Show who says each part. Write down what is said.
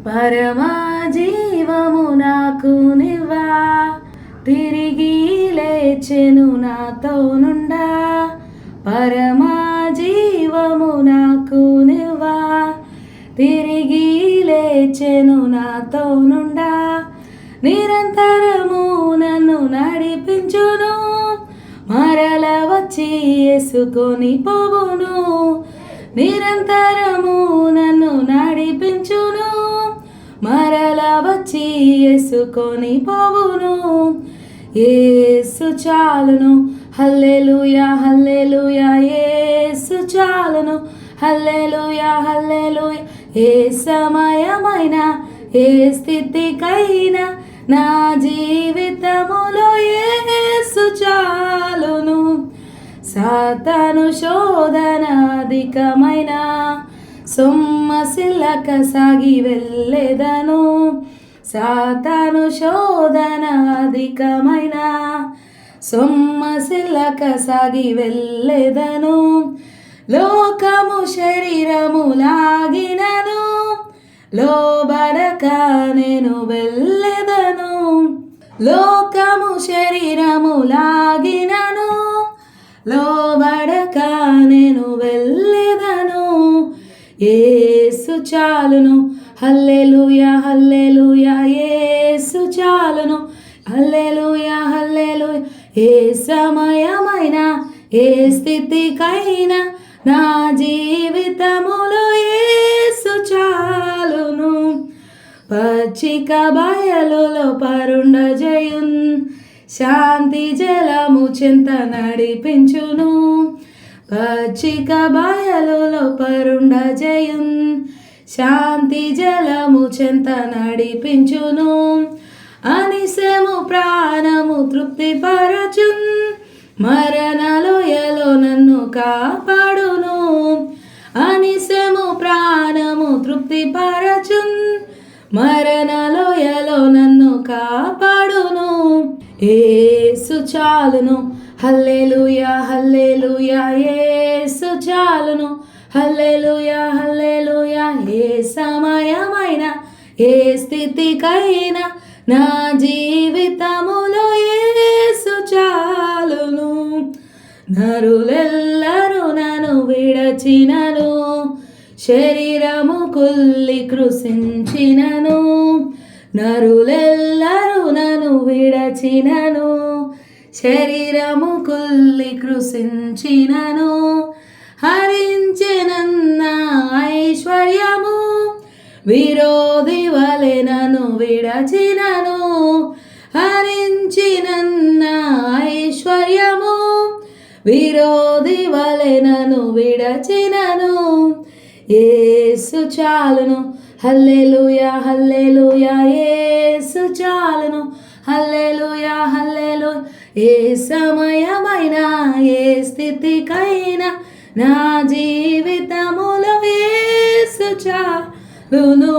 Speaker 1: పరమా జీవము నాకు నివ్వా, తిరిగి లేచెను నాతో నుండా. పరమా జీవము నాకు నివ్వా, తిరిగి లేచెను నాతో నుండా. నిరంతరము నన్ను నడిపించును, మరల వచ్చి యేసుకొని పోవును. నిరంతరము నన్ను నడిపించును, మరల వచ్చి యేసుకొని పోవును. యేసు చాలును, హల్లెలూయా హల్లెలూయా, యేసు చాలును, హల్లెలూయా హల్లెలూయా. ఏ సమయమైనా ఏ స్థితికైనా నా జీవితములో యేసు చాలును. సాతాను శోధన అధికమైన సొమ్మసిల్లక సాగి వెళ్ళెదను. సాతాను శోధన అధికమైన సొమ్మసిల్లక సాగి వెళ్ళెదను. లోకము శరీరము లాగినను, లోబడక నేను వెళ్ళెదను. లోకము శరీరము లాగినను, లోబడక నేను వెళ్ళెదను. యేసు చాలును, హల్లెలూయా హల్లెలూయా, యేసు చాలును, హల్లెలూయా హల్లెలూయా. ఏ సమయమైనా ఏ స్థితికైనా నా జీవితములో యేసు చాలును. పచ్చిక బయలులో పరుండజేయున్, శాంతి జలము చెంత నడిపించును. పచ్చిక బయలులో పరుండజేయున్, శాంతి జలము చెంత నడిపించును. అనిసెము ప్రాణము తృప్తిపరచున్, మరణలోయలో నన్ను కాపాడును. అనిసెము ప్రాణము తృప్తిపరచున్, మరణలోయలో నన్ను కాపాడును. యేసు చాలును, హల్లెలూయా హల్లెలూయా, యేసు చాలును, హల్లెలూయా హల్లెలూయా. ఏ సమయమైనా ఏ స్థితికైనా నా జీవితములో యేసు చాలును. నరులెల్లరూ నన్ను విడచినను, శరీరము కుల్లి కృషించినను. నరులెల్లరూ నన్ను విడచినను, శరీరము కుల్లి కృషించినను. హరించెనన్న ఐశ్వర్యము, విరోధి వలె నన్ను విడచినను. హరించినన్న ఐశ్వర్యము, విరోధి వలె నన్ను విడచినను. యేసు చాలును, హల్లెలూయా హల్లెలూయా, యేసు చాలును, హల్లెలూయా హల్లెలూయా. ఏ సమయమైనా ఏ స్థితికైనా నా జీవితములో యేసు చాలును.